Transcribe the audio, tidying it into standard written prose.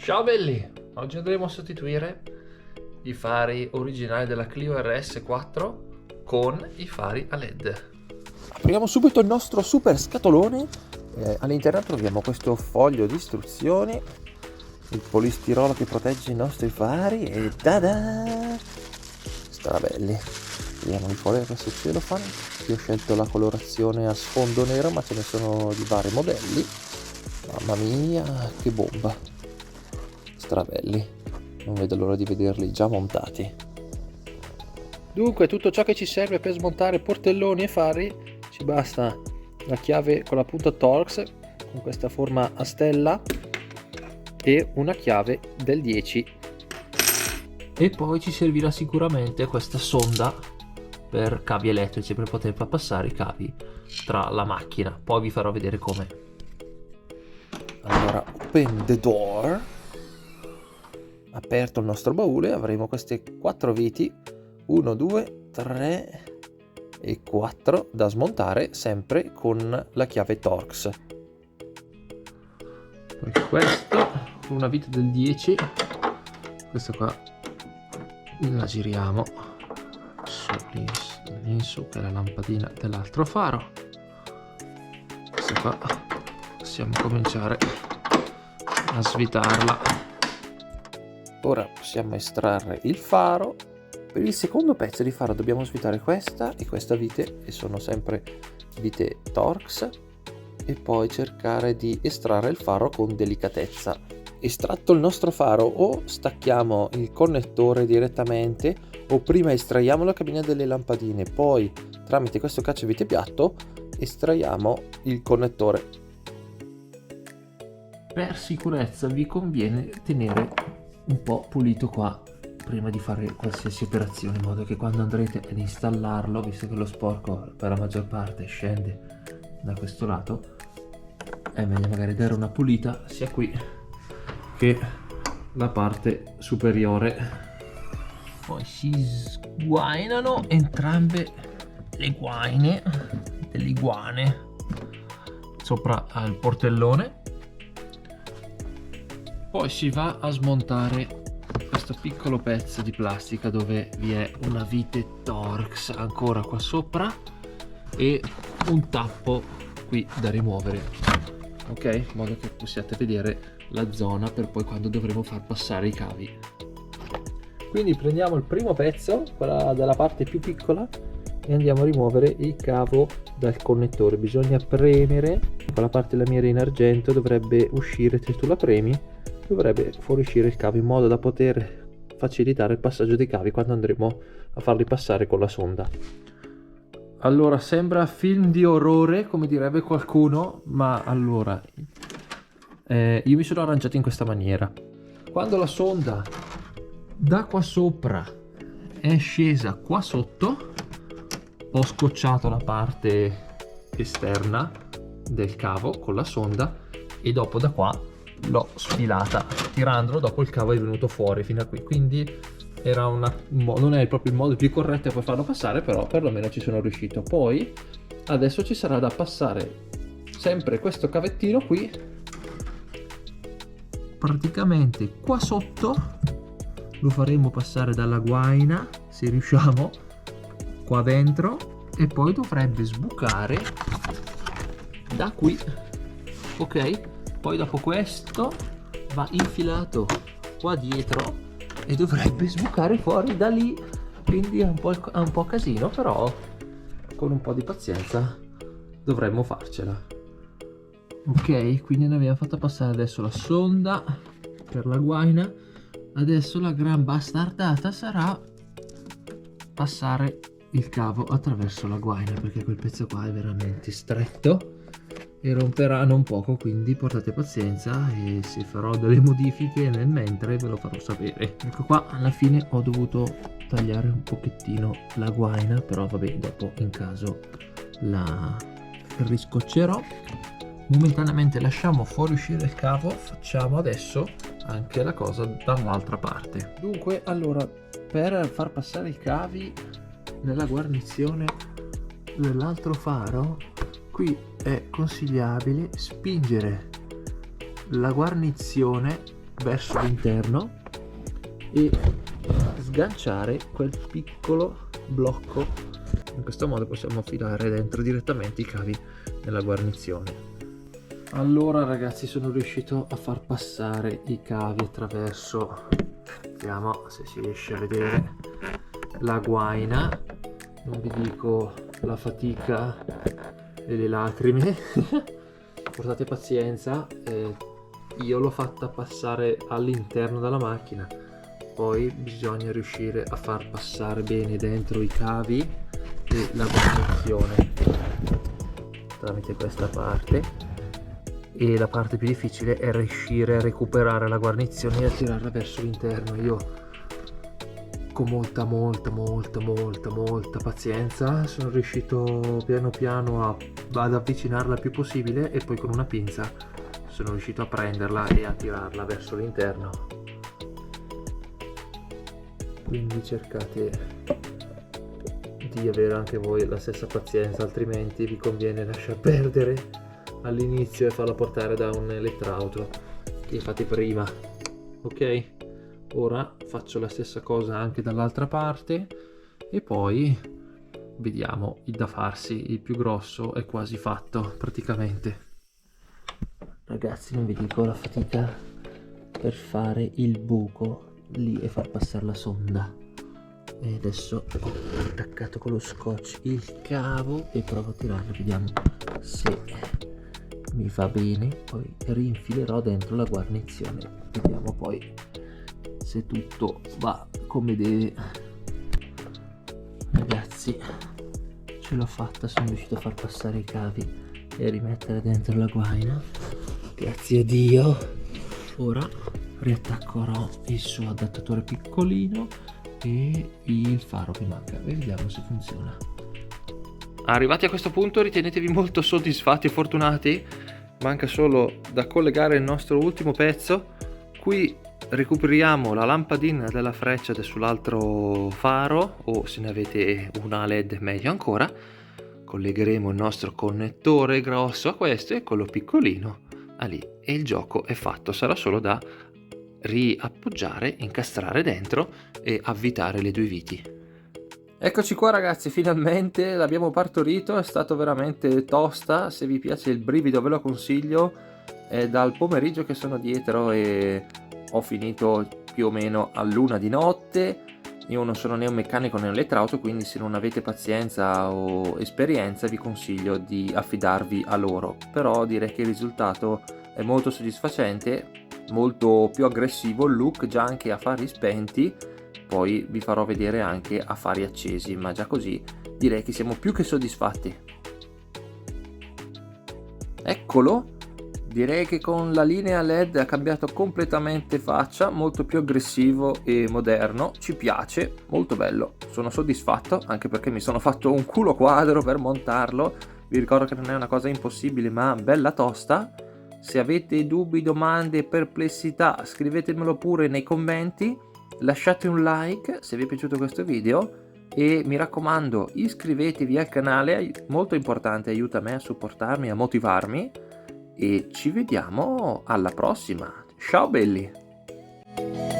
Ciao belli! Oggi andremo a sostituire i fari originali della Clio RS4 con i fari a LED. Apriamo subito il nostro super scatolone. All'interno troviamo questo foglio di istruzioni, il polistirolo che protegge i nostri fari e tada! Strabelli. Vediamo il foglio questo cellophane. Io ho scelto la colorazione a sfondo nero, ma ce ne sono di vari modelli. Mamma mia, che bomba! Strabelli. Non vedo l'ora di vederli già montati. Dunque, tutto ciò che ci serve per smontare portelloni e fari, ci basta la chiave con la punta Torx con questa forma a stella e una chiave del 10. E poi ci servirà sicuramente questa sonda per cavi elettrici per poter far passare i cavi tra la macchina. Poi vi farò vedere come. Allora, open the door. Aperto il nostro baule, avremo queste 4 viti, 1, 2, 3 e 4 da smontare, sempre con la chiave Torx. Poi questo, una vite del 10, questa qua la giriamo in su, che è la lampadina dell'altro faro. Questa qua possiamo cominciare a svitarla. Ora possiamo estrarre il faro. Per il secondo pezzo di faro dobbiamo svitare questa e questa vite, e sono sempre vite Torx, e poi cercare di estrarre il faro con delicatezza. Estratto il nostro faro, o stacchiamo il connettore direttamente o prima estraiamo la cabina delle lampadine, poi tramite questo cacciavite piatto estraiamo il connettore. Per sicurezza vi conviene tenere un po' pulito qua prima di fare qualsiasi operazione, in modo che quando andrete ad installarlo, visto che lo sporco per la maggior parte scende da questo lato, è meglio magari dare una pulita sia qui che la parte superiore. Poi si sguainano entrambe le guaine delle iguane sopra al portellone. Poi si va a smontare questo piccolo pezzo di plastica dove vi è una vite Torx ancora qua sopra e un tappo qui da rimuovere, ok? In modo che possiate vedere la zona per poi quando dovremo far passare i cavi. Quindi prendiamo il primo pezzo, quella della parte più piccola, e andiamo a rimuovere il cavo dal connettore. Bisogna premere, con la parte lamiera in argento dovrebbe uscire, se tu la premi dovrebbe fuoriuscire il cavo, in modo da poter facilitare il passaggio dei cavi quando andremo a farli passare con la sonda. Allora, sembra film di orrore, come direbbe qualcuno, ma allora io mi sono arrangiato in questa maniera. Quando la sonda da qua sopra è scesa qua sotto, ho scocciato la parte esterna del cavo con la sonda e dopo da qua l'ho sfilata tirandolo, dopo il cavo è venuto fuori fino a qui, quindi era non è proprio il modo più corretto per farlo passare, però perlomeno ci sono riuscito. Poi adesso ci sarà da passare sempre questo cavettino qui praticamente qua sotto, lo faremo passare dalla guaina se riusciamo qua dentro e poi dovrebbe sbucare da qui, ok? Poi dopo questo va infilato qua dietro e dovrebbe sbucare fuori da lì, quindi è un po' casino, però con un po' di pazienza dovremmo farcela. Ok, quindi ne abbiamo fatto passare adesso la sonda per la guaina. Adesso la gran bastardata sarà passare il cavo attraverso la guaina, perché quel pezzo qua è veramente stretto e romperà non poco, quindi portate pazienza e se farò delle modifiche nel mentre ve lo farò sapere. Ecco qua, alla fine ho dovuto tagliare un pochettino la guaina, però vabbè, dopo in caso la riscoccerò. Momentaneamente lasciamo fuoriuscire il cavo, facciamo adesso anche la cosa dall'altra parte. Dunque, allora, per far passare i cavi nella guarnizione dell'altro faro, qui è consigliabile spingere la guarnizione verso l'interno e sganciare quel piccolo blocco. In questo modo possiamo affilare dentro direttamente i cavi nella guarnizione. Allora ragazzi, sono riuscito a far passare i cavi attraverso, vediamo se si riesce a vedere, la guaina. Non vi dico la fatica e le lacrime. Portate pazienza, io l'ho fatta passare all'interno della macchina, poi bisogna riuscire a far passare bene dentro i cavi e la guarnizione tramite questa parte, e la parte più difficile è riuscire a recuperare la guarnizione e a tirarla verso l'interno. Io con molta pazienza sono riuscito piano piano ad avvicinarla il più possibile, e poi con una pinza sono riuscito a prenderla e a tirarla verso l'interno. Quindi cercate di avere anche voi la stessa pazienza, altrimenti vi conviene lasciar perdere all'inizio e farla portare da un elettrauto che fate prima. Ok, ora faccio la stessa cosa anche dall'altra parte e poi vediamo il da farsi. Il più grosso è quasi fatto praticamente. Ragazzi, non vi dico la fatica per fare il buco lì e far passare la sonda. E adesso ho attaccato con lo scotch il cavo e provo a tirarlo, vediamo se mi va bene. Poi rinfilerò dentro la guarnizione, vediamo poi se tutto va come deve. Ragazzi, ce l'ho fatta, sono riuscito a far passare i cavi e a rimettere dentro la guaina, grazie a Dio. Ora riattaccherò il suo adattatore piccolino e il faro che manca e vediamo se funziona. Arrivati a questo punto ritenetevi molto soddisfatti e fortunati. Manca solo da collegare il nostro ultimo pezzo. Qui recuperiamo la lampadina della freccia sull'altro faro, o se ne avete una LED meglio ancora. Collegheremo il nostro connettore grosso a questo e quello piccolino a lì, e il gioco è fatto. Sarà solo da riappoggiare, incastrare dentro e avvitare le due viti. Eccoci qua ragazzi, finalmente l'abbiamo partorito. È stato veramente tosta. Se vi piace il brivido ve lo consiglio. È dal pomeriggio che sono dietro e ho finito più o meno all'1 di notte. Io non sono né un meccanico né un elettrauto, quindi se non avete pazienza o esperienza vi consiglio di affidarvi a loro. Però direi che il risultato è molto soddisfacente, molto più aggressivo il look, già anche a fari spenti. Poi vi farò vedere anche a fari accesi, ma già così direi che siamo più che soddisfatti. Eccolo, direi che con la linea LED ha cambiato completamente faccia, molto più aggressivo e moderno. Ci piace, molto bello, sono soddisfatto, anche perché mi sono fatto un culo quadro per montarlo. Vi ricordo che non è una cosa impossibile, ma bella tosta. Se avete dubbi, domande, perplessità, scrivetemelo pure nei commenti. Lasciate un like se vi è piaciuto questo video e mi raccomando iscrivetevi al canale, molto importante, aiuta me a supportarmi, a motivarmi, e ci vediamo alla prossima. Ciao belli!